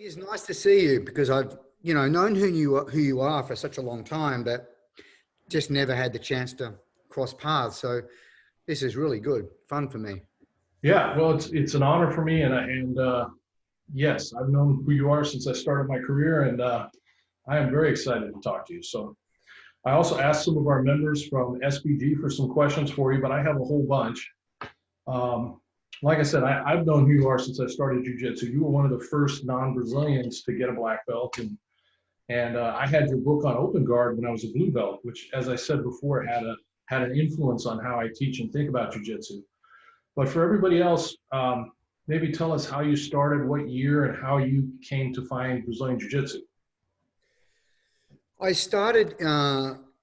It's nice to see you because I've, known who you are for such a long time, but just never had the chance to cross paths. So this is really good, fun for me. Yeah, well, it's an honor for me, and yes, I've known who you are since I started my career, and I am very excited to talk to you. So I also asked some of our members from SBG for some questions for you, but I have a whole bunch. Like I said, I've known who you are since I started jiu-jitsu. You were one of the first non-Brazilians to get a black belt, and I had your book on open guard when I was a blue belt, which, as I said before, had an influence on how I teach and think about jiu-jitsu. But for everybody else, maybe tell us how you started, what year, and how you came to find Brazilian jiu-jitsu. I started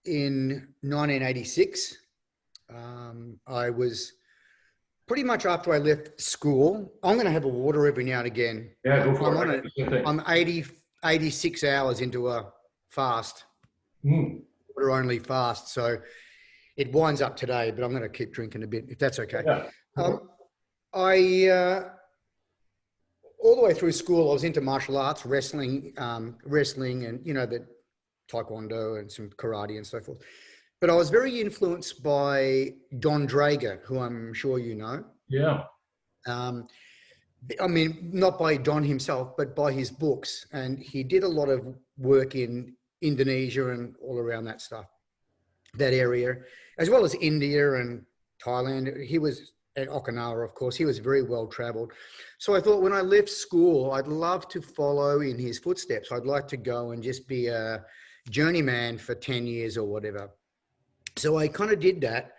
in 1986. I was pretty much after I left school. I'm going to have a water every now and again. Yeah, go for it. I'm 86 hours into a fast, water only fast. So it winds up today, but I'm going to keep drinking a bit if that's okay. Yeah. I all the way through school, I was into martial arts, wrestling, and the taekwondo and some karate and so forth. But I was very influenced by Don Drager, who I'm sure you know. Yeah. I mean, not by Don himself, but by his books. And he did a lot of work in Indonesia and all around that stuff, that area, as well as India and Thailand. He was at Okinawa, of course. He was very well traveled. So I thought when I left school, I'd love to follow in his footsteps. I'd like to go and just be a journeyman for 10 years or whatever. So I kind of did that,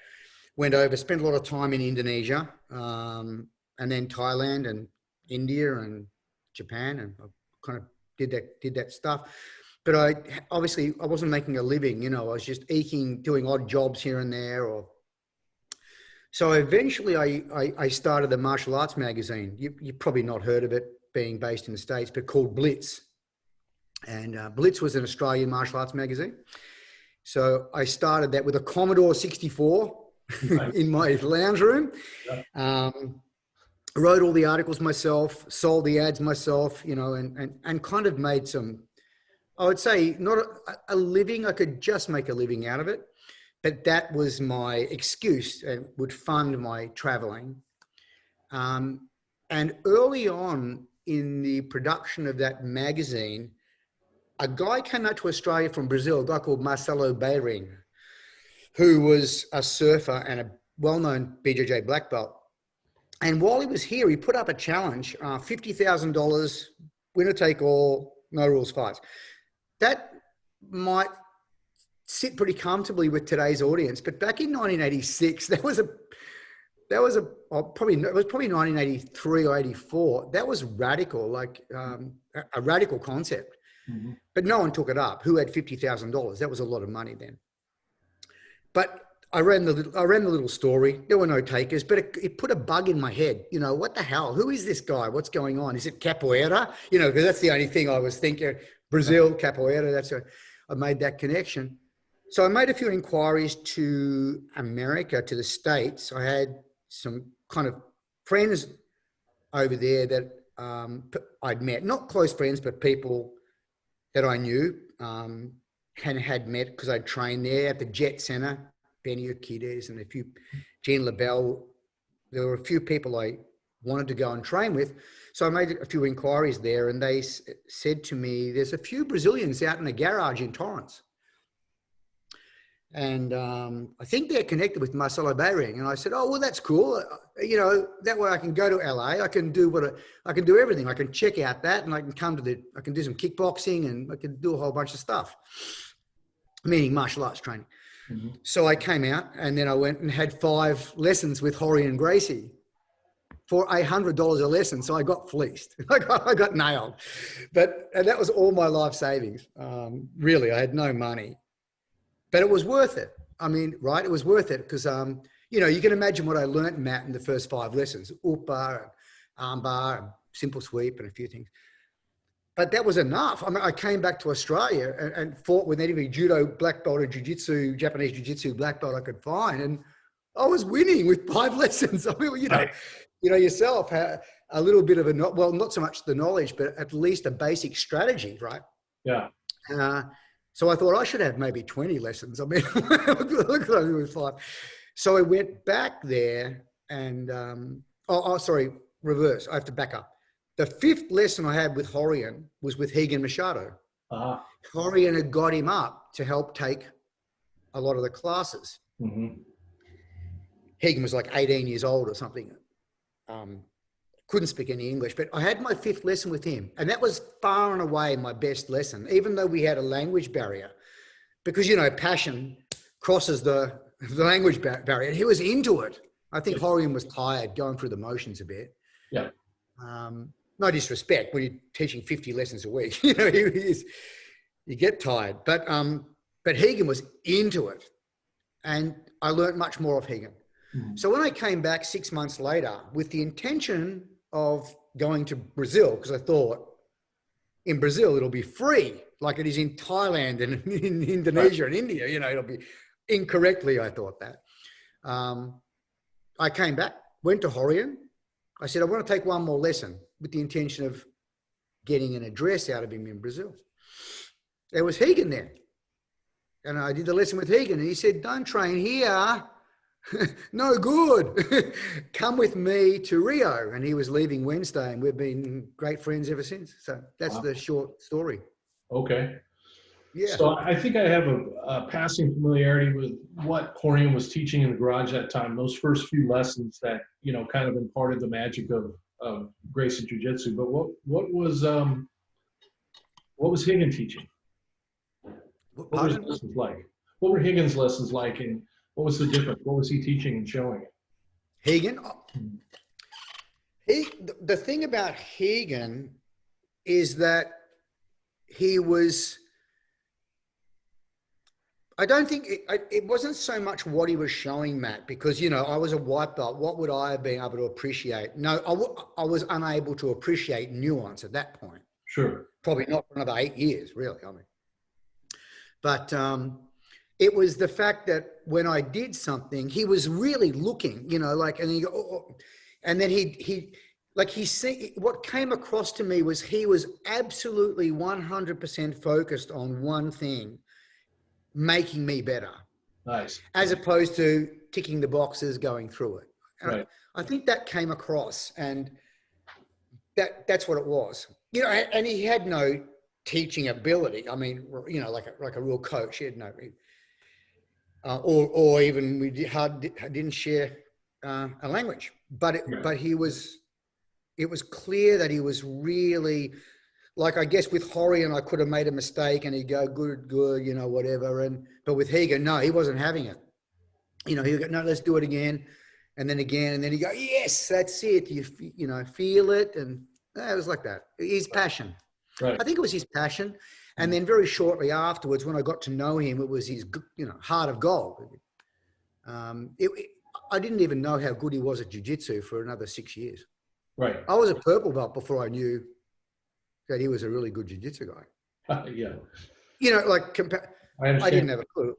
went over, spent a lot of time in Indonesia, and then Thailand and India and Japan, and I kind of did that stuff. But I wasn't making a living, I was just doing odd jobs here and there. So eventually I started a martial arts magazine. You've probably not heard of it, being based in the States, but called Blitz. And Blitz was an Australian martial arts magazine. So I started that with a Commodore 64 in my lounge room. Yeah. Wrote all the articles myself, sold the ads myself, and kind of made some, I would say, not a living. I could just make a living out of it. But that was my excuse and would fund my traveling. And early on in the production of that magazine, a guy came out to Australia from Brazil, a guy called Marcelo Beiring, who was a surfer and a well-known BJJ black belt. And while he was here, he put up a challenge, $50,000, winner take all, no rules fights. That might sit pretty comfortably with today's audience, but back in 1986, it was probably 1983 or 84. That was radical, like a radical concept. Mm-hmm. But no one took it up. Who had $50,000? That was a lot of money then. But I ran the little story. There were no takers, but it put a bug in my head. What the hell? Who is this guy? What's going on? Is it capoeira? Because that's the only thing I was thinking. Brazil, capoeira. I made that connection. So I made a few inquiries to America, to the States. I had some kind of friends over there that I'd met, not close friends, but people that I knew and had met because I'd trained there at the Jet Center, Benny Urquidez and Jean LaBelle. There were a few people I wanted to go and train with. So I made a few inquiries there, and they said to me, there's a few Brazilians out in a garage in Torrance. And I think they're connected with Marcelo Beiring. And I said, oh, well, that's cool. That way I can go to LA. I can do everything. I can check out that, and I can I can do some kickboxing, and I can do a whole bunch of stuff, meaning martial arts training. Mm-hmm. So I came out, and then I went and had 5 lessons with Jorge and Gracie for $100 a lesson. So I got fleeced. I got nailed. And that was all my life savings. Really, I had no money. But it was worth it. I mean, right? It was worth it because, you can imagine what I learned, Matt, in the first 5 lessons. Upa, and armbar, and simple sweep, and a few things. But that was enough. I mean, I came back to Australia and fought with any judo black belt or jiu-jitsu, Japanese jiu-jitsu black belt I could find. And I was winning with 5 lessons. I mean, yourself, a little bit of well, not so much the knowledge, but at least a basic strategy, right? Yeah. So I thought I should have maybe 20 lessons. I mean, look what I did with 5. So I went back there and, sorry, reverse. I have to back up. The 5th lesson I had with Horian was with Rigan Machado. Horian had got him up to help take a lot of the classes. Mm-hmm. Rigan was like 18 years old or something. Couldn't speak any English, but I had my 5th lesson with him. And that was far and away my best lesson, even though we had a language barrier. Because, you know, passion crosses the language barrier. And he was into it. I think Horian was tired, going through the motions a bit. Yeah. No disrespect when you're teaching 50 lessons a week. You know, you get tired. But Rigan was into it. And I learned much more of Rigan. Mm-hmm. So when I came back 6 months later with the intention of going to Brazil, because I thought in Brazil it'll be free like it is in Thailand and in Indonesia and India, you know, it'll be incorrectly. I thought that. I came back, went to Horian. I said, I want to take one more lesson with the intention of getting an address out of him in Brazil. There was Rigan there. And I did the lesson with Rigan and he said, don't train here. No good. Come with me to Rio. And he was leaving Wednesday and we've been great friends ever since. So that's the short story. Okay. Yeah. So I think I have a passing familiarity with what Horian was teaching in the garage that time. Those first few lessons that, you know, kind of imparted the magic of Gracie Jiu-Jitsu. But what was Rigan teaching? What were his lessons like? What were Rigan's lessons like, and what was the difference? What was he teaching and showing? Rigan, the thing about Rigan is that he was, I don't think, it wasn't so much what he was showing, Matt, because, you know, I was a white belt. What would I have been able to appreciate? No, I was unable to appreciate nuance at that point. Sure. Probably not for another 8 years, really. I mean, but it was the fact that when I did something, he was really looking, you know, like, and he go, oh, and then what came across to me was he was absolutely 100% focused on one thing, making me better. Nice. As opposed to ticking the boxes, going through it. Right. I think that came across, and that's what it was. You know, and he had no teaching ability. I mean, you know, like a real coach. He had no, or even we didn't share a language. But it was clear that he was really, like, I guess with Horian, I could have made a mistake and he'd go, good, you know, whatever. But with Rigan, no, he wasn't having it. You know, he'd go, no, let's do it again. And then again, and then he'd go, yes, that's it. You know, feel it. And it was like that. His passion. Right. I think it was his passion. And then very shortly afterwards, when I got to know him, it was his, you know, heart of gold. I didn't even know how good he was at jiu-jitsu for another 6 years. Right. I was a purple belt before I knew that he was a really good jiu-jitsu guy. Yeah. You know, like, I didn't have a clue.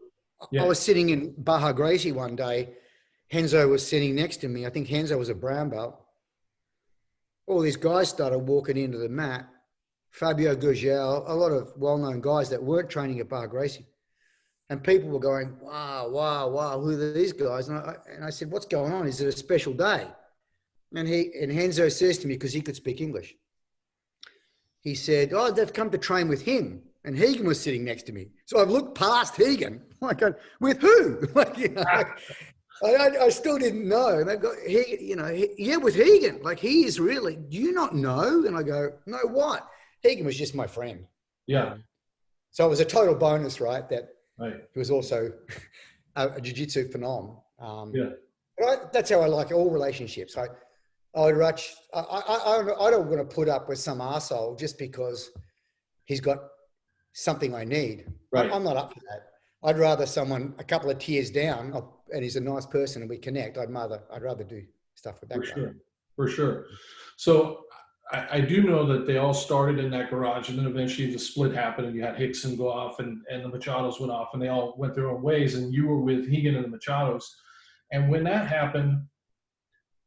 Yeah. I was sitting in Baja Gracie one day. Henzo was sitting next to me. I think Henzo was a brown belt. All these guys started walking into the mat. Fabio Gurgel, a lot of well-known guys that weren't training at Baja Gracie. And people were going, wow, who are these guys? And I said, what's going on? Is it a special day? And Henzo says to me, because he could speak English, he said, oh, they've come to train with him. And Rigan was sitting next to me. So I've looked past Rigan. Like, with who? Like, you know, I still didn't know. And I go, yeah, with Rigan. Like, he is really, do you not know? And I go, no, what? Rigan was just my friend. Yeah. So it was a total bonus, right? That right. He was also a jiu-jitsu phenom. Yeah. But that's how I like all relationships. I don't want to put up with some arsehole just because he's got something I need. Right. I'm not up for that. I'd rather someone a couple of tiers down and he's a nice person and we connect. I'd rather do stuff with that guy. For sure. So I do know that they all started in that garage, and then eventually the split happened and you had Rickson go off and the Machados went off and they all went their own ways, and you were with Rigan and the Machados. And when that happened,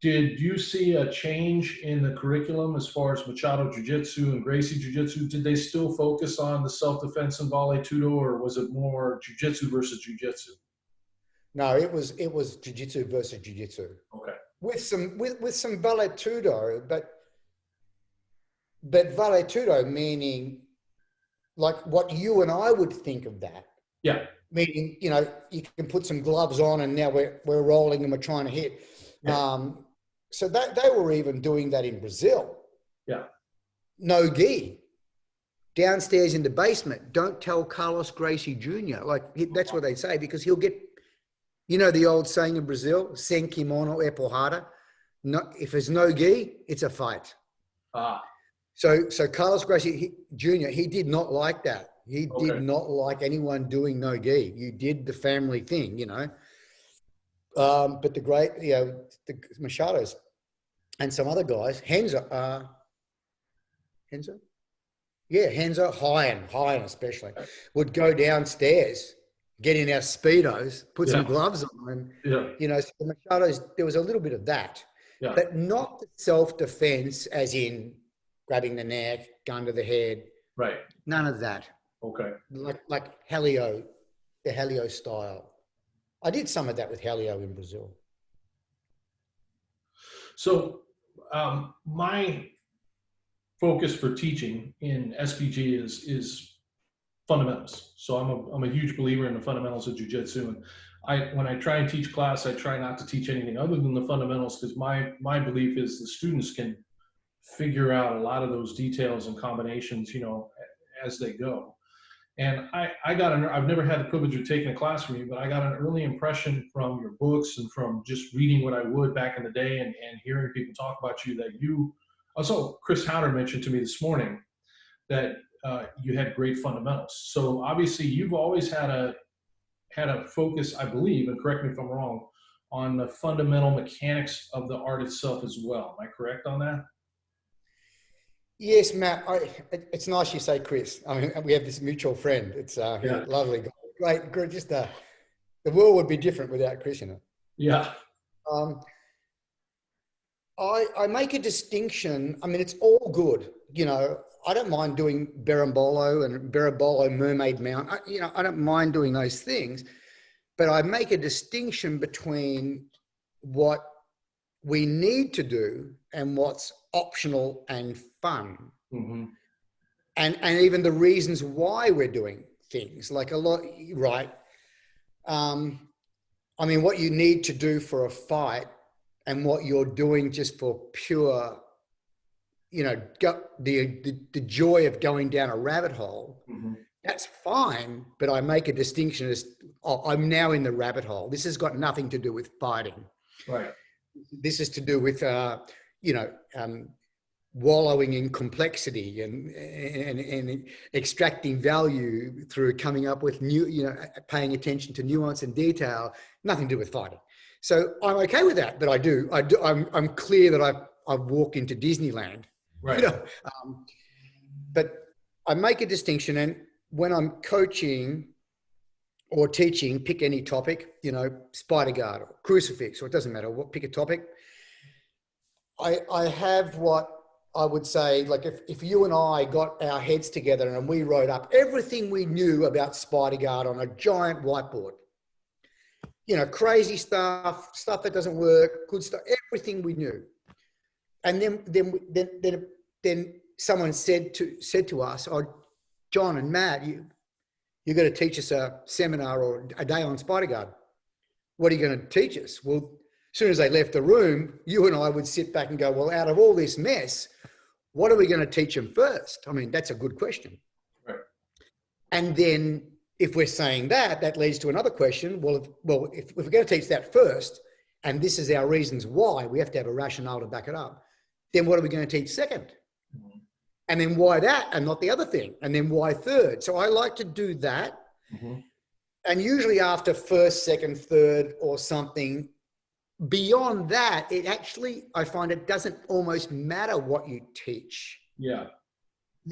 did you see a change in the curriculum as far as Machado Jiu-Jitsu and Gracie Jiu-Jitsu? Did they still focus on the self-defense and Vale Tudo, or was it more Jiu-Jitsu versus Jiu-Jitsu? No, it was jiu-jitsu versus jiu-jitsu. Okay. With some Vale Tudo, but Vale Tudo meaning like what you and I would think of that. Yeah. Meaning, you know, you can put some gloves on and now we're rolling and we're trying to hit. Yeah. So that they were even doing that in Brazil. Yeah. No gi. Downstairs in the basement. Don't tell Carlos Gracie Jr. Like that's what they say, because he'll get, you know, the old saying in Brazil, sem kimono é porrada. No, if there's no gi, it's a fight. So Carlos Gracie Jr., he did not like that. He did not like anyone doing no gi. You did the family thing, you know. But the great, you know, the Machados and some other guys, Henzo, Hyan especially, would go downstairs, get in our Speedos, put some gloves on, and, you know, so the Machados, there was a little bit of that, but not the self-defense as in grabbing the neck, gun to the head. Right. None of that. Okay. Like Helio, the Helio style. I did some of that with Helio in Brazil. So my focus for teaching in SBG is fundamentals. So I'm a huge believer in the fundamentals of jiu-jitsu. And when I try and teach class, I try not to teach anything other than the fundamentals, because my belief is the students can figure out a lot of those details and combinations, you know, as they go. And I've never had the privilege of taking a class from you, but I got an early impression from your books and from just reading what I would back in the day and hearing people talk about you, that you, also Chris Howder mentioned to me this morning that you had great fundamentals. So obviously you've always had a focus, I believe, and correct me if I'm wrong, on the fundamental mechanics of the art itself as well. Am I correct on that? Yes, Matt. It's nice you say Chris. I mean, we have this mutual friend. It's a lovely guy. Great. Just the world would be different without Chris in it. Yeah. I make a distinction. I mean, it's all good. You know, I don't mind doing Berimbolo and Berimbolo Mermaid Mount. I don't mind doing those things, but I make a distinction between what we need to do and what's optional and fun. Mm-hmm. And even the reasons why we're doing things, like a lot, right? I mean, what you need to do for a fight and what you're doing just for pure, you know, the joy of going down a rabbit hole, that's fine. But I make a distinction as, I'm now in the rabbit hole. This has got nothing to do with fighting. Right. This is to do with, wallowing in complexity and extracting value through coming up with new, you know, paying attention to nuance and detail, nothing to do with fighting. So I'm okay with that, but I'm clear that I've walked into Disneyland, right? You know, but I make a distinction, and when I'm coaching or teaching, pick any topic, you know, spider guard or crucifix, or it doesn't matter what, pick a topic. I have what I would say, like if you and I got our heads together and we wrote up everything we knew about spider guard on a giant whiteboard, you know, crazy stuff that doesn't work, good stuff, everything we knew. And then someone said to us, "Oh, John and Matt, you're going to teach us a seminar or a day on spider guard. What are you going to teach us?" Well, as soon as they left the room, you and I would sit back and go, well, out of all this mess, what are we going to teach them first? I mean, that's a good question. Right. And then if we're saying that leads to another question. Well, if we're going to teach that first, and this is our reasons why, we have to have a rationale to back it up, then what are we going to teach second? Mm-hmm. And then why that and not the other thing? And then why third? So I like to do that. Mm-hmm. And usually after first, second, third or something, beyond that, it actually, I find it doesn't almost matter what you teach. Yeah.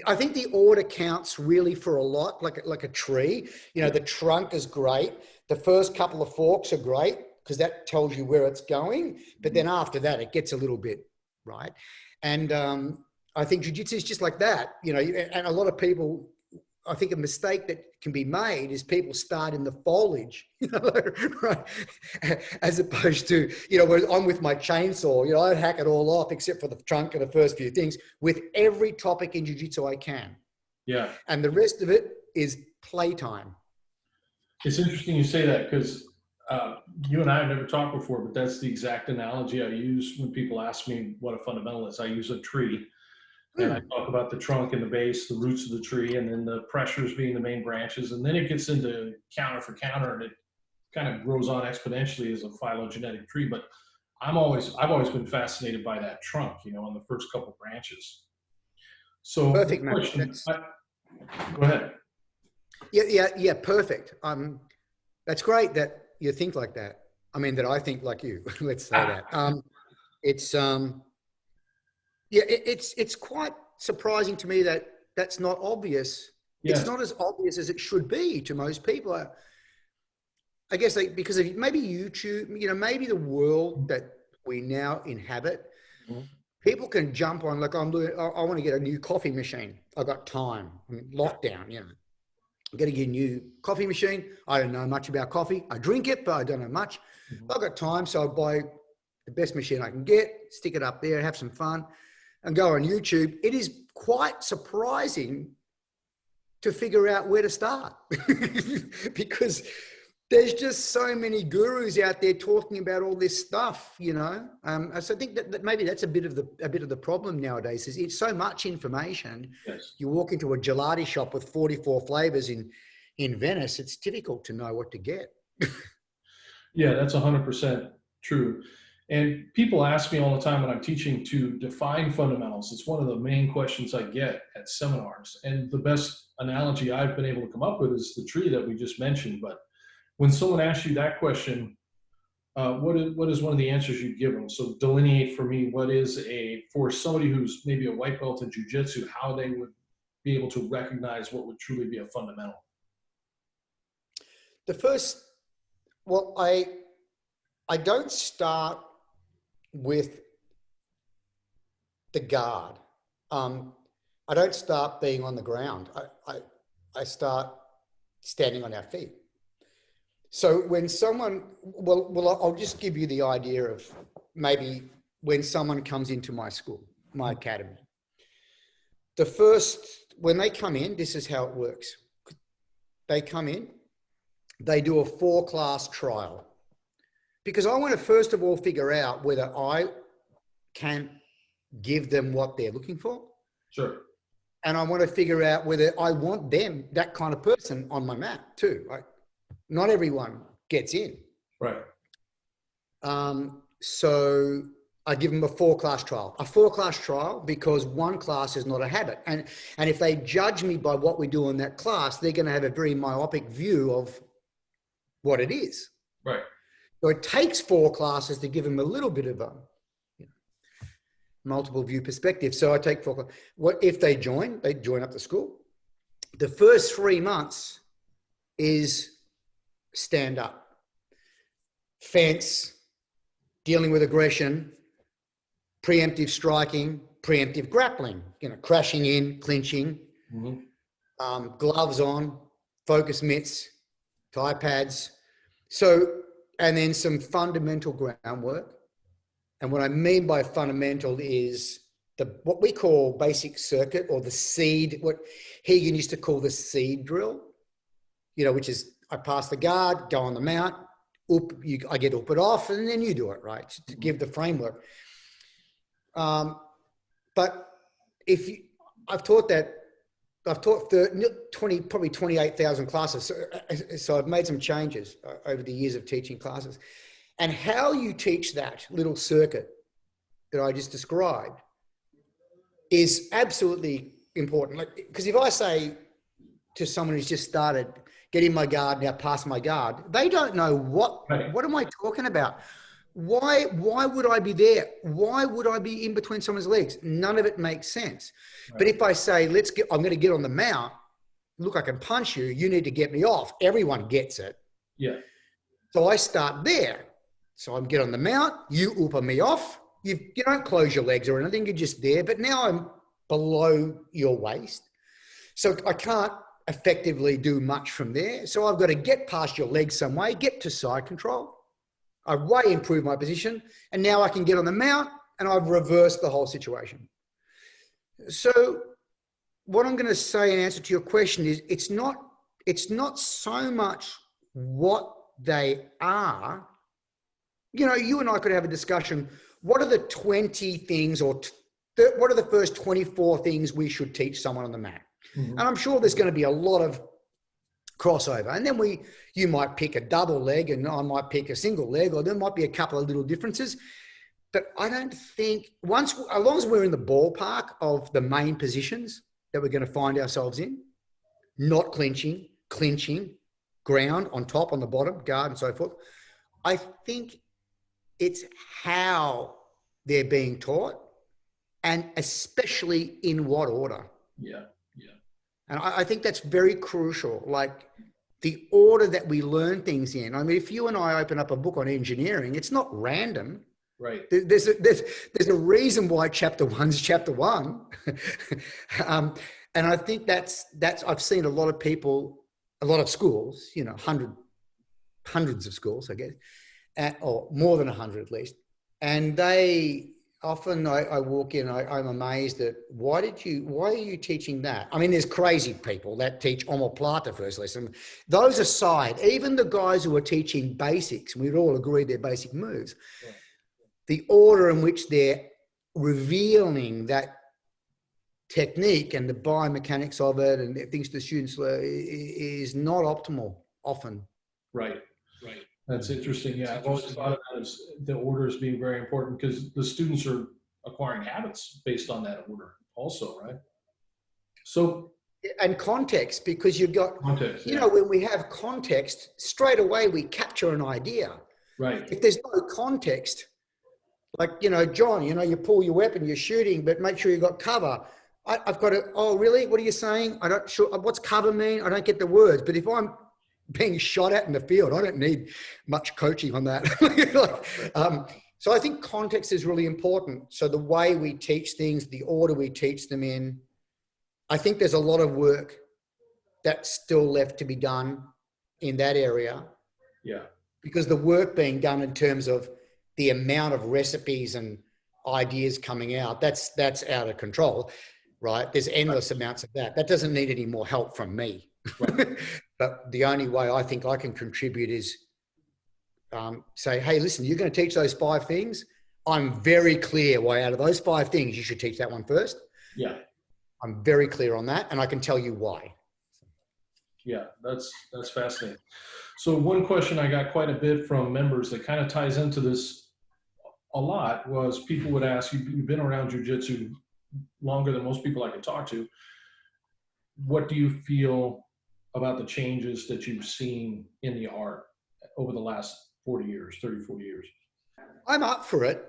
I think the order counts really for a lot, like a tree. You know, the trunk is great. The first couple of forks are great. because that tells you where it's going. But then after that, it gets a little bit, right? And I think jiu-jitsu is just like that, you know, and a lot of people, I think a mistake that can be made is people start in the foliage, you know, right? As opposed to, you know, where I'm with my chainsaw, you know, I hack it all off except for the trunk and the first few things with every topic in jiu-jitsu I can. Yeah. And the rest of it is playtime. It's interesting you say that because you and I have never talked before, but that's the exact analogy I use when people ask me what a fundamental is. I use a tree. And I talk about the trunk and the base, the roots of the tree, and then the pressures being the main branches. And then it gets into counter for counter, and it kind of grows on exponentially as a phylogenetic tree. But I've always been fascinated by that trunk, you know, on the first couple branches. So Perfect, Matt. Go ahead. Yeah, perfect. That's great that you think like that. I mean, that I think like you. Let's say that. It's quite surprising to me that that's not obvious. Yes. It's not as obvious as it should be to most people. I guess because of maybe YouTube, you know, maybe the world that we now inhabit, people can jump on, like I want to get a new coffee machine. I've got time. I mean, lockdown, you know. I'm going to get a new coffee machine. I don't know much about coffee. I drink it, but I don't know much. I've got time, so I buy the best machine I can get, stick it up there, have some fun, and go on YouTube. It is quite surprising to figure out where to start because there's just so many gurus out there talking about all this stuff, you know. So I think that maybe that's a bit of the problem nowadays. Is it's so much information. Yes. You walk into a gelati shop with 44 flavors in Venice. It's difficult to know what to get. Yeah, that's 100% true. And people ask me all the time when I'm teaching to define fundamentals. It's one of the main questions I get at seminars. And the best analogy I've been able to come up with is the tree that we just mentioned. But when someone asks you that question, what is one of the answers you give them? So delineate for me for somebody who's maybe a white belt in jiu-jitsu, how they would be able to recognize what would truly be a fundamental. I don't start with the guard. I don't start being on the ground. I start standing on our feet. So when someone, I'll just give you the idea of maybe when someone comes into my school, my academy. When they come in, this is how it works. They come in, they do a 4-class trial. Because I want to first of all figure out whether I can give them what they're looking for. Sure. And I want to figure out whether I want them, that kind of person on my mat too. Right? Not everyone gets in. Right. So I give them a 4-class trial. A 4-class trial because 1 class is not a habit. And if they judge me by what we do in that class, they're going to have a very myopic view of what it is. Right. So it takes 4 classes to give them a little bit of a multiple view perspective. So I take 4 classes. If they join up the school. The first 3 months is stand up, fence, dealing with aggression, preemptive striking, preemptive grappling, you know, crashing in, clinching, gloves on, focus mitts, thigh pads. So, and then some fundamental groundwork. And what I mean by fundamental is what we call basic circuit or the seed, what Rigan used to call the seed drill, you know, which is I pass the guard, go on the mount, I get up it off, and then you do it, right? To give the framework. But I've taught 28,000 classes. So I've made some changes over the years of teaching classes. And how you teach that little circuit that I just described is absolutely important. Like, because if I say to someone who's just started, get in my guard, now pass my guard, they don't know what am I talking about? Why would I be there? Why would I be in between someone's legs? None of it makes sense. Right. But if I say, I'm going to get on the mount, look, I can punch you, you need to get me off. Everyone gets it. Yeah. So I start there. So I'm get on the mount, you upper me off. You don't close your legs or anything, you're just there. But now I'm below your waist. So I can't effectively do much from there. So I've got to get past your legs some way, get to side control. I've way improved my position. And now I can get on the mount and I've reversed the whole situation. So what I'm going to say in answer to your question is it's not so much what they are. You know, you and I could have a discussion. What are the 20 things or what are the first 24 things we should teach someone on the mat? Mm-hmm. And I'm sure there's going to be a lot of crossover. And then you might pick a double leg and I might pick a single leg, or there might be a couple of little differences. But I don't think as long as we're in the ballpark of the main positions that we're going to find ourselves in, not clinching, ground, on top, on the bottom, guard and so forth, I think it's how they're being taught and especially in what order. Yeah. And I think that's very crucial. Like the order that we learn things in. I mean, if you and I open up a book on engineering, it's not random. Right. There's a reason why chapter 1's chapter 1. And I think that's I've seen a lot of people, a lot of schools, you know, hundreds of schools, I guess, or more than 100 at least. And they often, I walk in, I'm amazed at why are you teaching that? I mean, there's crazy people that teach omoplata first lesson. Those aside, even the guys who are teaching basics, we'd all agree they're basic moves. Yeah. The order in which they're revealing that technique and the biomechanics of it and things to the students is not optimal often. Right. That's interesting. Yeah, I've always thought of that as the order as being very important because the students are acquiring habits based on that order also, right? So, and context, because you've got context, you know, when we have context, straight away we capture an idea. Right. If there's no context, like, you know, John, you know, you pull your weapon, you're shooting, but make sure you got cover. I've got to, oh, really? What are you saying? I don't sure. What's cover mean? I don't get the words. But if I'm being shot at in the field, I don't need much coaching on that. So I think context is really important. So the way we teach things, the order we teach them in, I think there's a lot of work that's still left to be done in that area. Yeah. Because the work being done in terms of the amount of recipes and ideas coming out, that's out of control, right? There's endless amounts of that. That doesn't need any more help from me. Right. But the only way I think I can contribute is say, hey, listen, you're going to teach those 5 things. I'm very clear why out of those 5 things, you should teach that one first. Yeah. I'm very clear on that. And I can tell you why. Yeah, that's fascinating. So one question I got quite a bit from members that kind of ties into this a lot was people would ask, you've been around jiu-jitsu longer than most people I can talk to. What do you feel about the changes that you've seen in the art over the last 40 years, 30, 40 years? I'm up for it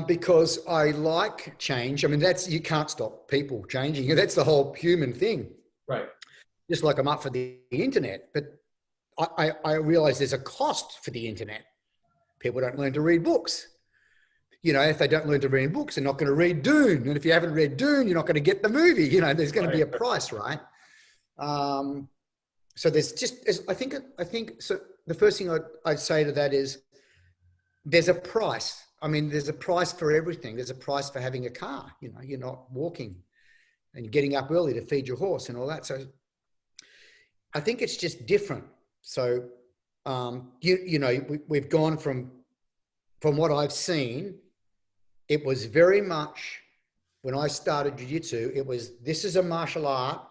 because I like change. I mean, you can't stop people changing. That's the whole human thing. Right. Just like I'm up for the internet, but I realize there's a cost for the internet. People don't learn to read books. You know, if they don't learn to read books, they're not going to read Dune. And if you haven't read Dune, you're not going to get the movie. You know, there's going to be a price, right? So there's just, I think so. The first thing I'd say to that is there's a price. I mean, there's a price for everything. There's a price for having a car. You know, you're not walking and getting up early to feed your horse and all that. So I think it's just different. So, you know, we've gone from what I've seen, it was very much, when I started jiu-jitsu, this is a martial art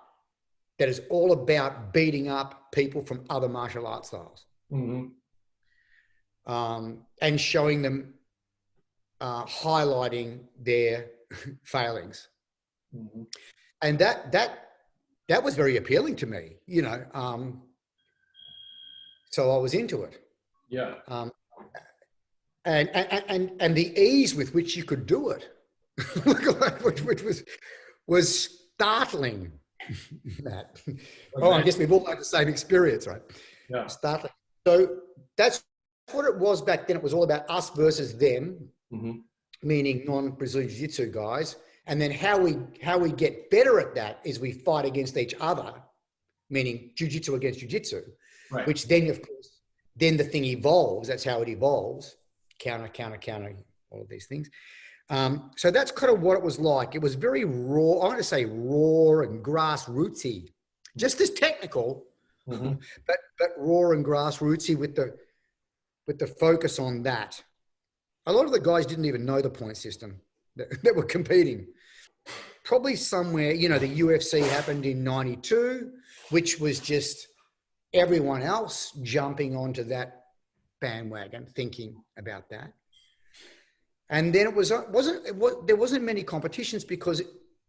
that is all about beating up people from other martial art styles. Mm-hmm. And showing them, highlighting their failings. Mm-hmm. And that was very appealing to me, you know. So I was into it. Yeah. And the ease with which you could do it, which was startling. Matt. Okay. Oh, I guess we've all had the same experience, right? Yeah. Startling. So that's what it was back then. It was all about us versus them, Mm-hmm. meaning non-Brazilian Jiu-Jitsu guys. And then how we get better at that is we fight against each other, meaning Jiu-Jitsu against Jiu-Jitsu, Right. which then, of course, then the thing evolves. That's how it evolves. Counter, all of these things. So that's kind of what it was like. It was very raw. I want to say raw and grassrootsy, just as technical, Mm-hmm. but raw and grassrootsy with the focus on that. A lot of the guys didn't even know the point system that were competing. Probably somewhere, the UFC happened in 92, which was just everyone else jumping onto that bandwagon, thinking about that. And then there wasn't many competitions because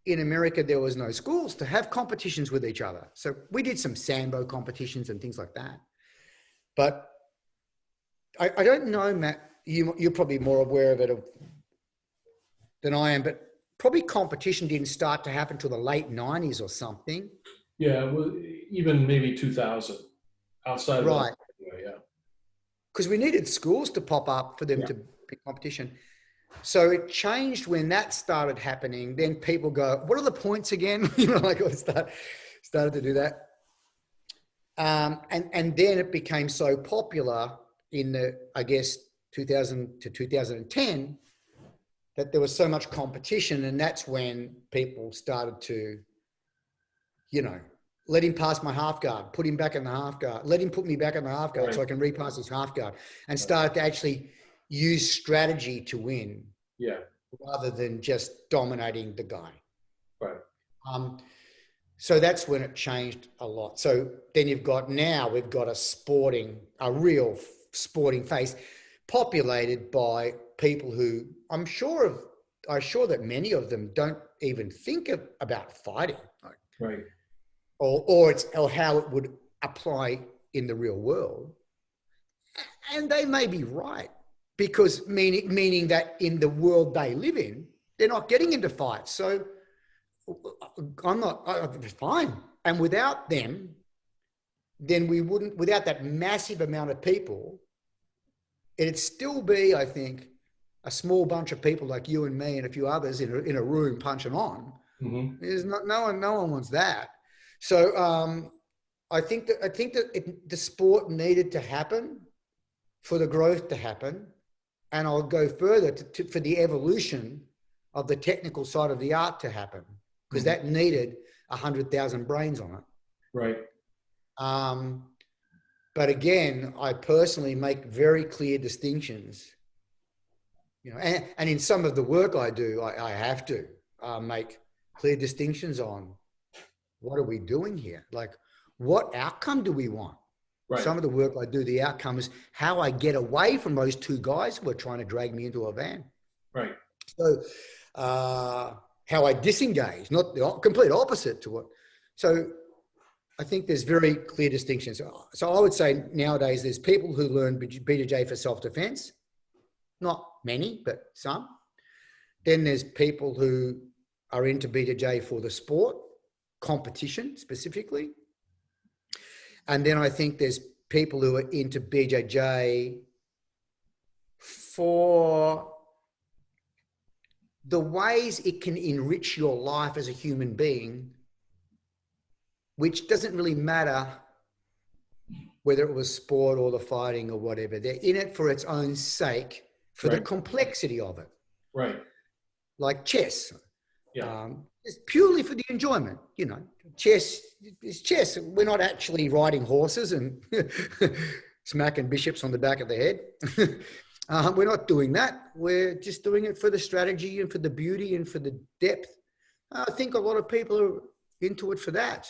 in America, there was no schools to have competitions with each other. So we did some Sambo competitions and things like that. But I don't know, Matt, you're probably more aware of it than I am, but probably competition didn't start to happen till the late 90s or something. Yeah, well, even maybe 2000 outside of Right. that. Yeah. Because we needed schools to pop up for them to be competition. So it changed when that started happening. Then people go, what are the points again? Like I started to do that. And then it became so popular in the, I guess, 2000 to 2010, that there was so much competition. And that's when people started to, let him pass my half guard, put him back in the half guard, let him put me back in the half guard so I can repass his half guard, and started to actually use strategy to win. Yeah. Rather than just dominating the guy. Right. So that's when it changed a lot. So then we've got a real sporting face populated by people who I'm sure that many of them don't even think about fighting. Right. Or how it would apply in the real world. And they may be right. Because meaning that in the world they live in, they're not getting into fights. So it's fine. And without them, then without that massive amount of people, it'd still be, I think, a small bunch of people like you and me and a few others in a room punching on. Mm-hmm. There's no one wants that. So I think that the sport needed to happen for the growth to happen. And I'll go further for the evolution of the technical side of the art to happen, because that needed 100,000 brains on it. Right. But again, I personally make very clear distinctions, and in some of the work I do, I have to make clear distinctions on what are we doing here? Like, what outcome do we want? Right. Some of the work I do, the outcome is how I get away from those two guys who are trying to drag me into a van. Right. So how I disengage, not the complete opposite to what. So I think there's very clear distinctions. So I would say nowadays there's people who learn BJJ for self-defense. Not many, but some. Then there's people who are into BJJ for the sport, competition specifically. And then I think there's people who are into BJJ for the ways it can enrich your life as a human being, which doesn't really matter whether it was sport or the fighting or whatever. They're in it for its own sake, for the complexity of it. Right. Like chess. Yeah. It's purely for the enjoyment, Chess is chess. We're not actually riding horses and smacking bishops on the back of the head. We're not doing that. We're just doing it for the strategy and for the beauty and for the depth. I think a lot of people are into it for that.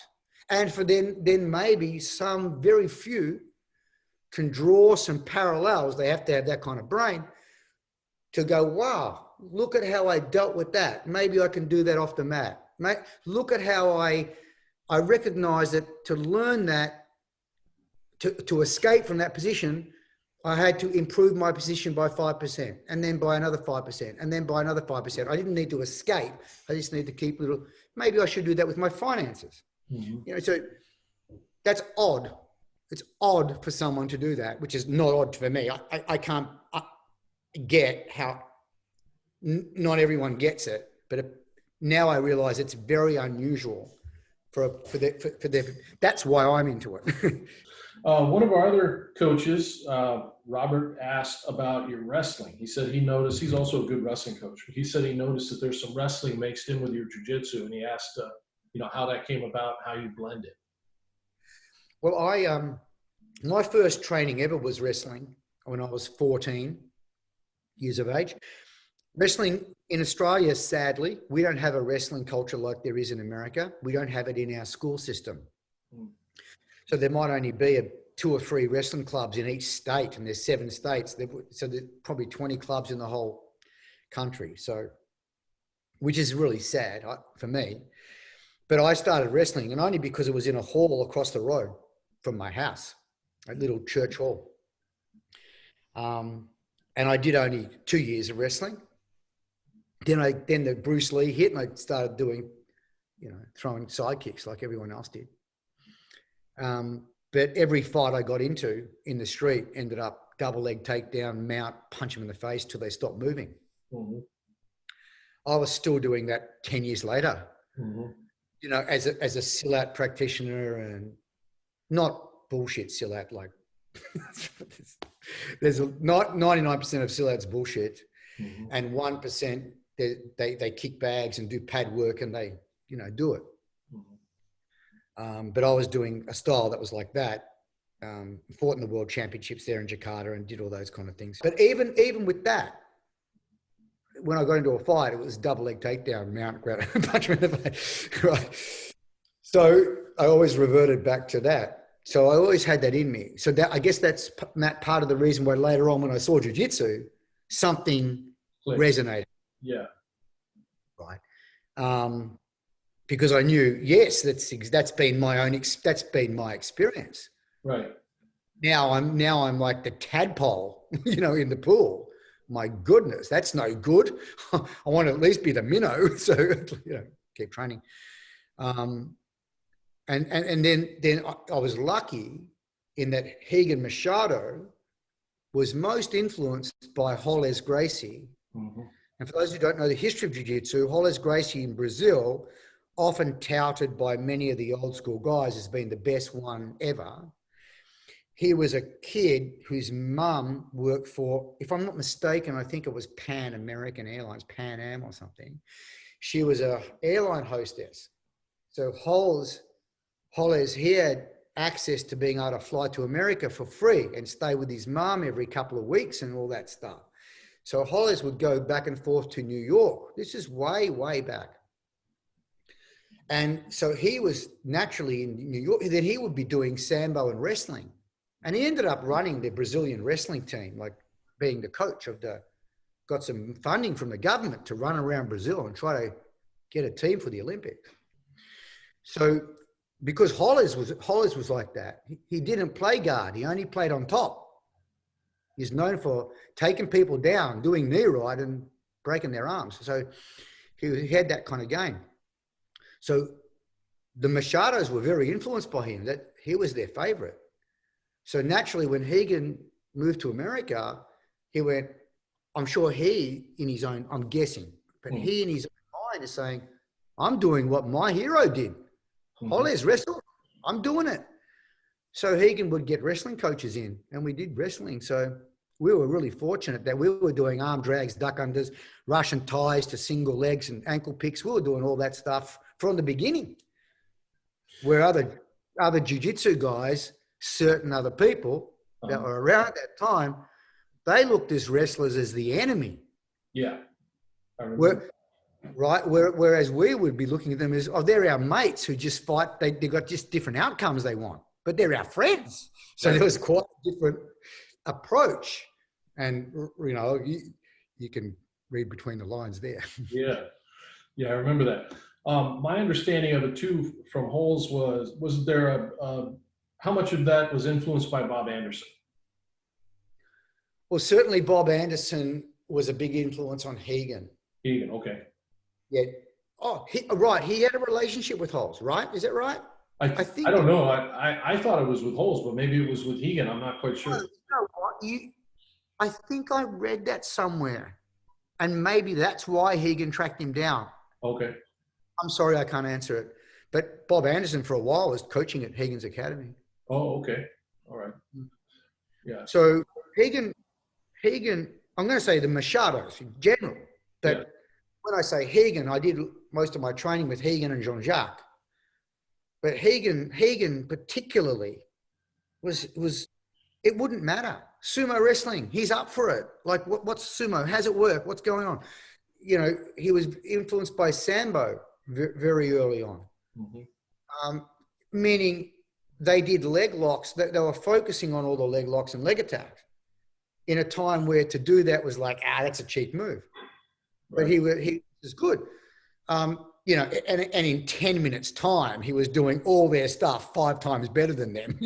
And for then maybe some very few can draw some parallels. They have to have that kind of brain to go, wow, look at how I dealt with that. Maybe I can do that off the mat. Look at how I recognize that to learn that, to escape from that position, I had to improve my position by 5%, and then by another 5%, and then by another 5%. I didn't need to escape. I just need to keep maybe I should do that with my finances. Mm-hmm. So that's odd. it's odd for someone to do that, which is not odd for me. I can't get how not everyone gets it, but now I realize it's very unusual for that's why I'm into it. One of our other coaches, Robert, asked about your wrestling. He said he noticed, he's also a good wrestling coach. He said he noticed that there's some wrestling mixed in with your jiu-jitsu, and he asked, how that came about, how you blend it. Well, my first training ever was wrestling when I was 14 years of age. Wrestling in Australia, sadly, we don't have a wrestling culture like there is in America. We don't have it in our school system. So there might only be 2 or 3 wrestling clubs in each state, and there's 7 states. So there's probably 20 clubs in the whole country. So, which is really sad for me. But I started wrestling, and only because it was in a hall across the road from my house, a little church hall. And I did only 2 years of wrestling. Then the Bruce Lee hit, and I started doing, throwing side kicks like everyone else did. But every fight I got into in the street ended up double leg takedown, mount, punch them in the face till they stopped moving. Mm-hmm. I was still doing that 10 years later, as a silat practitioner, and not bullshit silat. Like there's 99% of silat's bullshit, and 1% they kick bags and do pad work, and they do it. But I was doing a style that was like that. Fought in the world championships there in Jakarta and did all those kind of things. But even with that, when I got into a fight, it was double leg takedown, mount, grab, punch me in the face. Right. So I always reverted back to that. So I always had that in me. So I guess that's part of the reason why later on when I saw jiu-jitsu, something resonated. Yeah. Right. Because I knew, yes, that's been my experience. Right. Now I'm like the tadpole, in the pool. My goodness, that's no good. I want to at least be the minnow. So, keep training. And then I was lucky in that Rigan Machado was most influenced by Rollins Gracie. Mm-hmm. And for those who don't know the history of jiu-jitsu, Rollins Gracie in Brazil, often touted by many of the old school guys as being the best one ever. He was a kid whose mum worked for, if I'm not mistaken, I think it was Pan American Airlines, Pan Am or something. She was a airline hostess. So Hollis, he had access to being able to fly to America for free and stay with his mum every couple of weeks and all that stuff. So Hollis would go back and forth to New York. This is way, way back. And so he was naturally in New York. Then he would be doing sambo and wrestling. And he ended up running the Brazilian wrestling team, like being the coach got some funding from the government to run around Brazil and try to get a team for the Olympics. So because Hollis was like that, he didn't play guard. He only played on top. He's known for taking people down, doing knee right and breaking their arms. So he had that kind of game. So the Machados were very influenced by him, that he was their favorite. So naturally, when Rigan moved to America, he went, I'm sure he in his own, I'm guessing, but he in his own mind is saying, I'm doing what my hero did. Hollis wrestled, I'm doing it. So Rigan would get wrestling coaches in, and we did wrestling. So we were really fortunate that we were doing arm drags, duck unders, Russian ties to single legs and ankle picks. We were doing all that stuff from the beginning, where other jiu-jitsu guys, certain other people that were around at that time, they looked as wrestlers as the enemy. Yeah. I remember. Whereas we would be looking at them as, they're our mates who just fight. They got just different outcomes they want, but they're our friends. So there was quite a different approach. And, you can read between the lines there. Yeah, I remember that. My understanding of it too from Holes was there how much of that was influenced by Bob Anderson? Well, certainly Bob Anderson was a big influence on Rigan. Rigan, okay. Yeah. Right. He had a relationship with Holes, right? Is that right? I think I don't know. I thought it was with Holes, but maybe it was with Hegan. I'm not quite oh, sure. you know what? I think I read that somewhere, and maybe that's why Hegan tracked him down. Okay. I'm sorry, I can't answer it. But Bob Anderson for a while was coaching at Hagen's Academy. Oh, okay. All right. Yeah. So Hagen, I'm going to say the Machados in general. Yeah. But when I say Hagen, I did most of my training with Hagen and Jean-Jacques. But Hagen particularly was it wouldn't matter. Sumo wrestling, he's up for it. Like what's sumo? How's it work? What's going on? You know, he was influenced by Sambo very early on. Mm-hmm. Meaning they did leg locks. They were focusing on all the leg locks and leg attacks in a time where to do that was like, that's a cheap move. Right. But he was good. You know, and in 10 minutes time, he was doing all their stuff 5 times better than them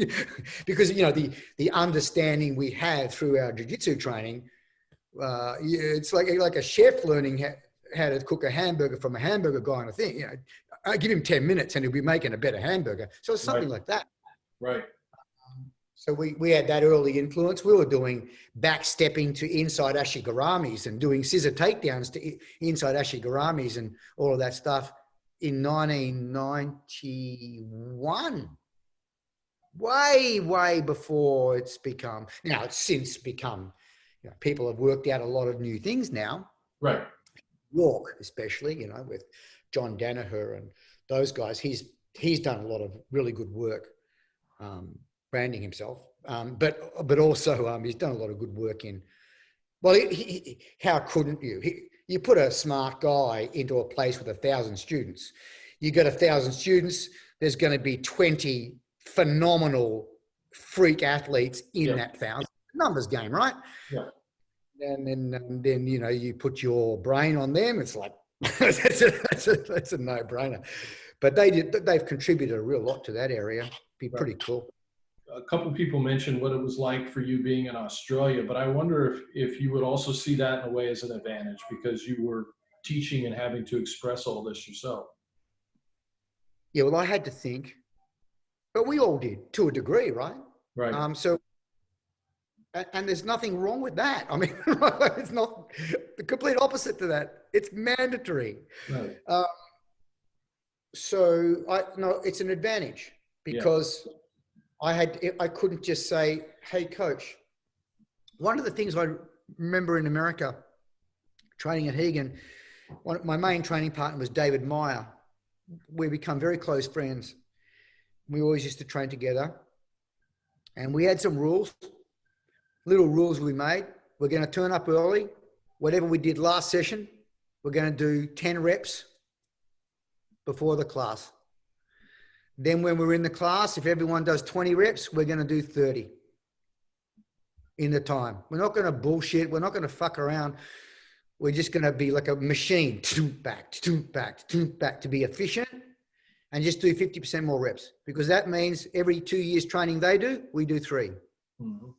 because, you know, the understanding we have through our jiu-jitsu training, it's like a chef learning how to cook a hamburger from a hamburger guy on a thing. You know, I give him 10 minutes and he'll be making a better hamburger. So it's something like that. Right. So we had that early influence. We were doing backstepping to inside ashigaramis and doing scissor takedowns to inside ashigaramis and all of that stuff in 1991. Way before it's become, now it's since become, you know, people have worked out a lot of new things now. Right. York, especially, you know, with John Danaher and those guys, he's done a lot of really good work branding himself, but also he's done a lot of good work in. Well, how couldn't you? You put a smart guy into a place with 1,000 students. You got 1,000 students. There's going to be 20 phenomenal freak athletes in that 1,000. Numbers game, right? Yeah. And then you know, you put your brain on them. It's like that's a no-brainer. But they've contributed a real lot to that area. Be pretty cool. A couple people mentioned what it was like for you being in Australia, but I wonder if you would also see that in a way as an advantage because you were teaching and having to express all this yourself. Yeah, well, I had to think, but we all did to a degree, right? Right. And there's nothing wrong with that. I mean, it's not the complete opposite to that. It's mandatory. Right. No, it's an advantage because I couldn't just say, hey, coach. One of the things I remember in America, training at Hagen, my main training partner was David Meyer. We become very close friends. We always used to train together. And we had some rules, little rules we made. We're going to turn up early. Whatever we did last session, we're going to do 10 reps before the class. Then when we're in the class, if everyone does 20 reps, we're going to do 30 in the time. We're not going to bullshit. We're not going to fuck around. We're just going to be like a machine, back to be efficient and just do 50% more reps because that means every 2 years training they do, we do 3. Mm-hmm.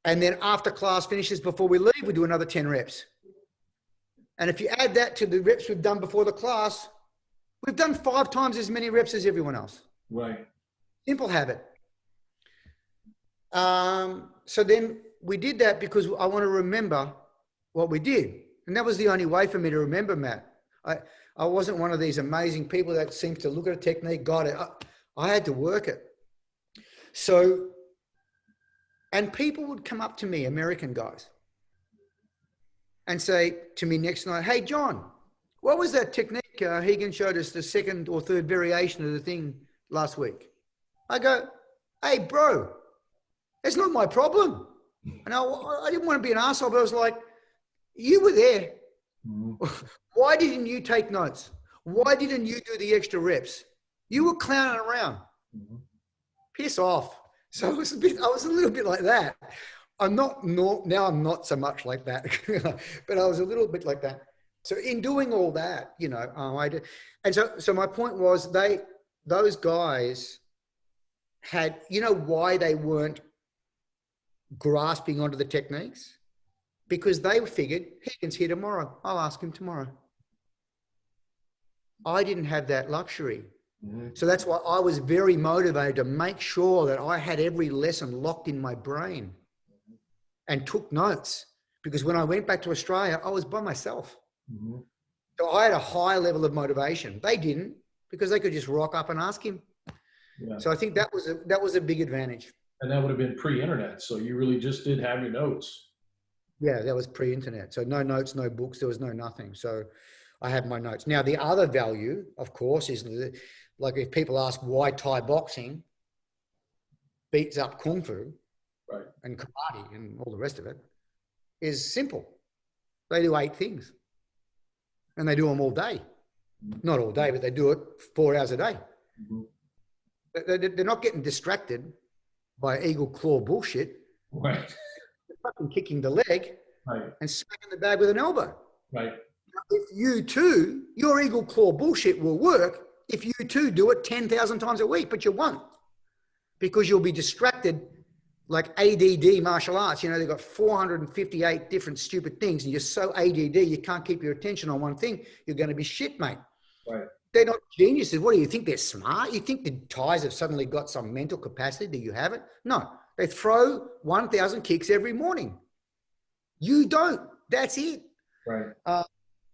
And then after class finishes, before we leave, we do another 10 reps. And if you add that to the reps we've done before the class, we've done 5 times as many reps as everyone else. Right. Simple habit. So then we did that because I want to remember what we did. And that was the only way for me to remember, Matt. I wasn't one of these amazing people that seems to look at a technique, got it. I had to work it. So, and people would come up to me, American guys, and say to me next night, hey, John, what was that technique Hagen showed us the 2nd or 3rd variation of the thing last week? I go, hey, bro, it's not my problem. And I didn't want to be an asshole, but I was like, you were there. Mm-hmm. Why didn't you take notes? Why didn't you do the extra reps? You were clowning around. Mm-hmm. Piss off. So I was a little bit like that. Now I'm not so much like that, but I was a little bit like that. So in doing all that, you know, I did. And so my point was those guys had, you know, why they weren't grasping onto the techniques? Because they figured, Higgins here tomorrow. I'll ask him tomorrow. I didn't have that luxury. So that's why I was very motivated to make sure that I had every lesson locked in my brain and took notes, because when I went back to Australia, I was by myself. So I had a high level of motivation. They didn't, because they could just rock up and ask him. Yeah. So I think that was a big advantage. And that would have been pre-internet. So you really just did have your notes. Yeah, that was pre-internet. So no notes, no books, there was no nothing. So I had my notes. Now, the other value, of course, is like if people ask why Thai boxing beats up Kung Fu and karate and all the rest of it, is simple. They do 8 things and they do them all day. Not all day, but they do it 4 hours a day. They're not getting distracted by eagle claw bullshit. Right. They're fucking kicking the leg and smacking the bag with an elbow. Right. If you too, your eagle claw bullshit will work if you too do it 10,000 times a week, but you won't, because you'll be distracted like ADD martial arts. You know, they've got 458 different stupid things and you're so ADD, you can't keep your attention on one thing. You're going to be shit, mate. Right. They're not geniuses. What do you think? They're smart? You think the Thais have suddenly got some mental capacity that you haven't? No, they throw 1,000 kicks every morning. You don't. That's it. Right.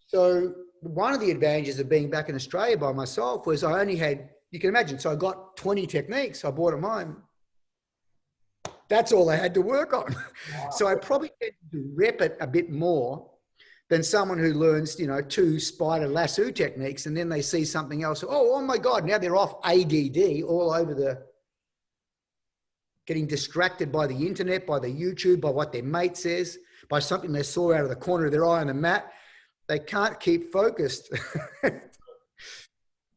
So one of the advantages of being back in Australia by myself was I only had, you can imagine, so I got 20 techniques. I bought them home. That's all I had to work on. Wow. So I probably had to rep it a bit more than someone who learns, 2 spider lasso techniques and then they see something else. Oh my God, now they're off ADD all over getting distracted by the internet, by the YouTube, by what their mate says, by something they saw out of the corner of their eye on the mat. They can't keep focused.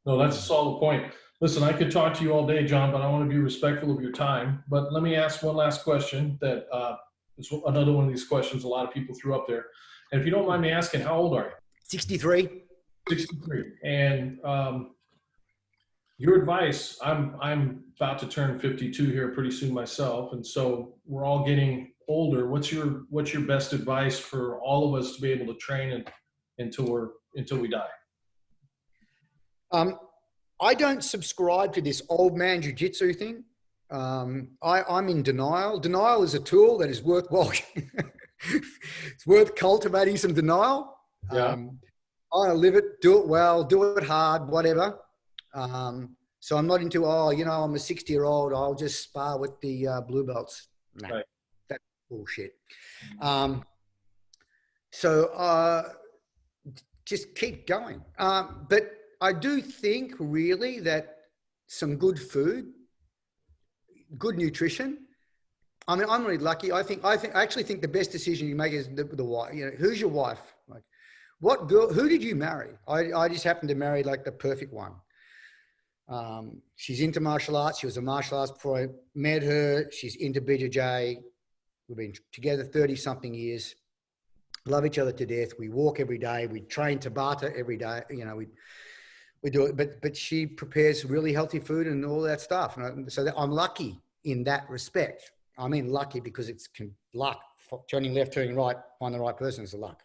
No, that's a solid point. Listen, I could talk to you all day, John, but I want to be respectful of your time. But let me ask one last question that is another one of these questions a lot of people threw up there. And if you don't mind me asking, how old are you? 63. 63. And your advice, I'm about to turn 52 here pretty soon myself. And so we're all getting older. What's your best advice for all of us to be able to train until we die? I don't subscribe to this old man jiu-jitsu thing. I'm in denial. Denial is a tool that is worthwhile. It's worth cultivating some denial. Yeah. I want to live it, do it well, do it hard, whatever. So I'm not into, I'm a 60-year-old, I'll just spar with the blue belts. No, right. That's bullshit. So just keep going. But I do think really that some good food, good nutrition. I mean, I'm really lucky. I actually think the best decision you make is the wife. Who's your wife? Like, what girl? Who did you marry? I just happened to marry like the perfect one. She's into martial arts. She was a martial arts before I met her. She's into BJJ. We've been together 30-something years. Love each other to death. We walk every day. We train Tabata every day. We do it, but she prepares really healthy food and all that stuff. And so I'm lucky in that respect. I mean, lucky because it's luck. Turning left, turning right, find the right person is a luck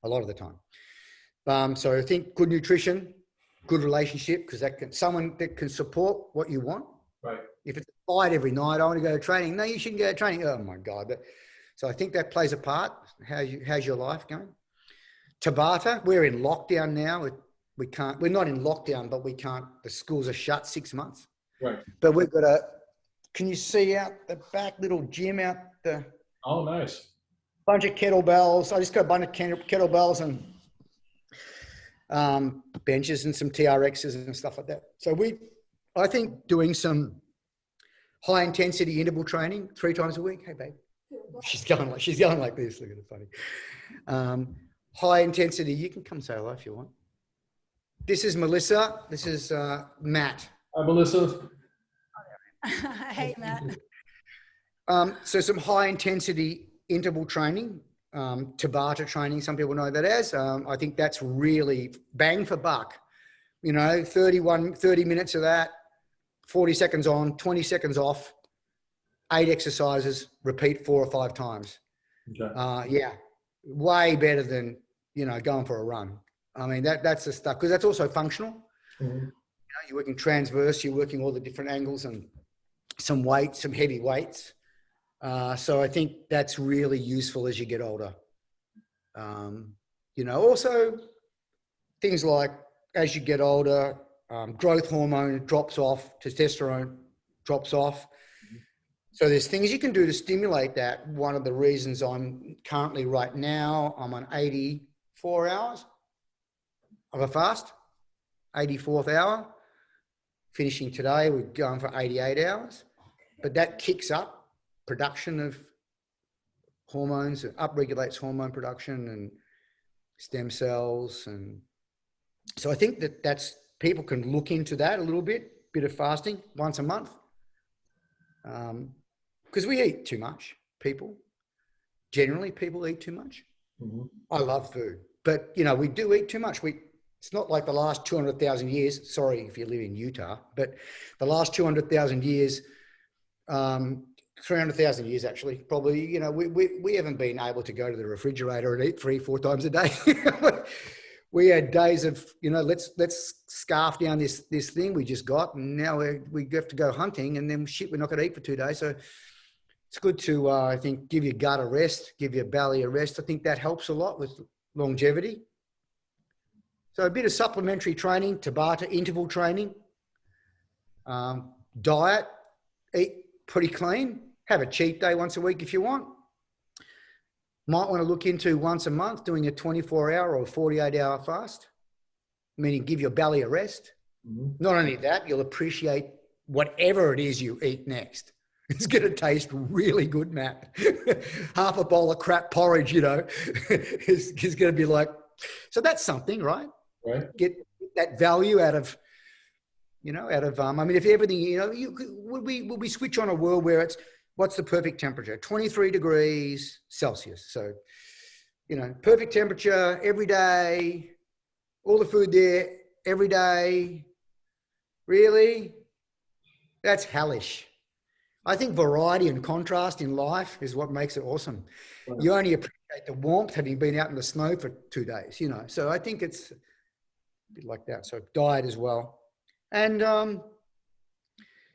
a lot of the time. So I think good nutrition, good relationship, because someone that can support what you want. Right. If it's a fight every night, I want to go to training. No, you shouldn't go to training. Oh my God. So I think that plays a part. How's your life going? Tabata, we're in lockdown now. We're not in lockdown, but we can't, the schools are shut 6 months. Right. But we've got can you see out the back little gym out the? Oh, nice. Bunch of kettlebells. I just got a bunch of kettlebells and benches and some TRXs and stuff like that. So I think doing some high intensity interval training 3 times a week. Hey, babe. She's going like this. Look at it, funny. High intensity. You can come say hello if you want. This is Melissa. This is Matt. Hi, Melissa. Hey, Matt. So some high intensity interval training, Tabata training, some people know that as. I think that's really bang for buck. 30 minutes of that, 40 seconds on, 20 seconds off, 8 exercises, repeat 4 or 5 times. Okay. Yeah, way better than, going for a run. I mean, that's the stuff, because that's also functional. Mm-hmm. you're working transverse, you're working all the different angles and some weights, some heavy weights. So I think that's really useful as you get older. You know, also things like as you get older, growth hormone drops off, testosterone drops off. So there's things you can do to stimulate that. One of the reasons I'm currently right now, I'm on 84 hours of a fast, 84th hour. Finishing today, we're going for 88 hours. But that kicks up production of hormones, it upregulates hormone production and stem cells. And so I think that's people can look into that a little bit of fasting once a month. Because we eat too much, generally people eat too much. Mm-hmm. I love food, but you know, we do eat too much. It's not like the last 200,000 years, sorry if you live in Utah, but the last 200,000 years, 300,000 years actually, probably, you know, we haven't been able to go to the refrigerator and eat 3-4 times a day. We had days of, you know, let's scarf down this thing we just got, and now we have to go hunting, and then shit, we're not going to eat for 2 days. So it's good to, I think, give your gut a rest, give your belly a rest. I think that helps a lot with longevity. So a bit of supplementary training, Tabata interval training, diet, eat pretty clean, have a cheat day once a week if you want. Might want to look into once a month doing a 24-hour or 48-hour fast, meaning give your belly a rest. Mm-hmm. Not only that, you'll appreciate whatever it is you eat next. It's going to taste really good, Matt. Half a bowl of crap porridge, you know, is going to be like, so that's something, right? Right. Get that value out of, you know, I mean, if everything, you know, would we switch on a world where it's, what's the perfect temperature? 23 degrees Celsius. So, you know, perfect temperature every day, all the food there every day. Really? That's hellish. I think variety and contrast in life is what makes it awesome. Right. You only appreciate the warmth having been out in the snow for 2 days, you know. So I think it's a bit like that. So diet as well. And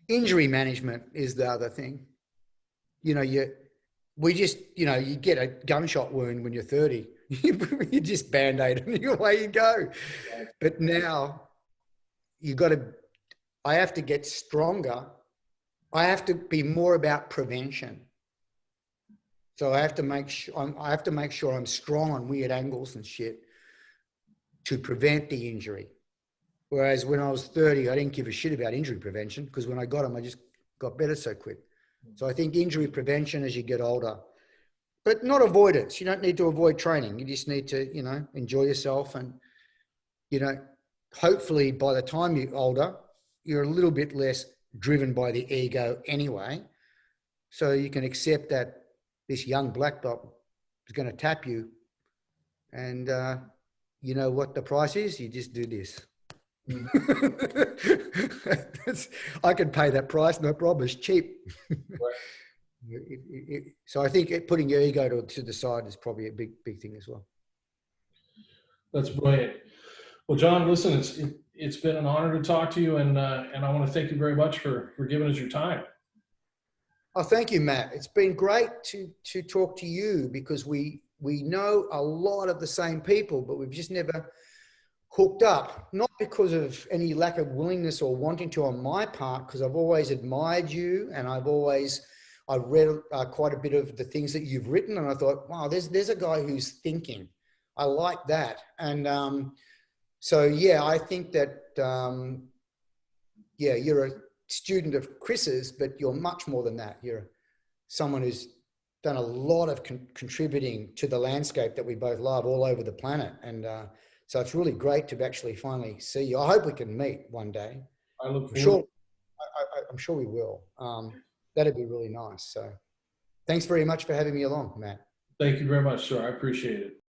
injury management is the other thing. You know, you get a gunshot wound when you're 30. You just Band-Aid and away you go. But now I have to get stronger. I have to be more about prevention. So I have to make sure I'm strong on weird angles and shit to prevent the injury. Whereas when I was 30, I didn't give a shit about injury prevention, because when I got them, I just got better so quick. So I think injury prevention as you get older, but not avoidance. You don't need to avoid training. You just need to, you know, enjoy yourself. And, you know, hopefully by the time you're older, you're a little bit less driven by the ego anyway. So you can accept that this young black belt is going to tap you. And you know what the price is? You just do this. I can pay that price, no problem. It's cheap. Right. So I think putting your ego to the side is probably a big thing as well. That's brilliant. Well, John, listen, it's been an honor to talk to you, and I want to thank you very much for giving us your time. Oh, thank you, Matt. It's been great to talk to you, because we know a lot of the same people, but we've just never hooked up, not because of any lack of willingness or wanting to on my part, because I've always admired you, and I've read quite a bit of the things that you've written, and I thought, wow, there's a guy who's thinking. I like that. And so, yeah, I think that, yeah, you're a student of Chris's, but you're much more than that. You're someone who's done a lot of contributing to the landscape that we both love all over the planet. And so it's really great to actually finally see you. I hope we can meet one day. I look forward. I'm sure we will. That'd be really nice. So thanks very much for having me along, Matt. Thank you very much, sir. I appreciate it.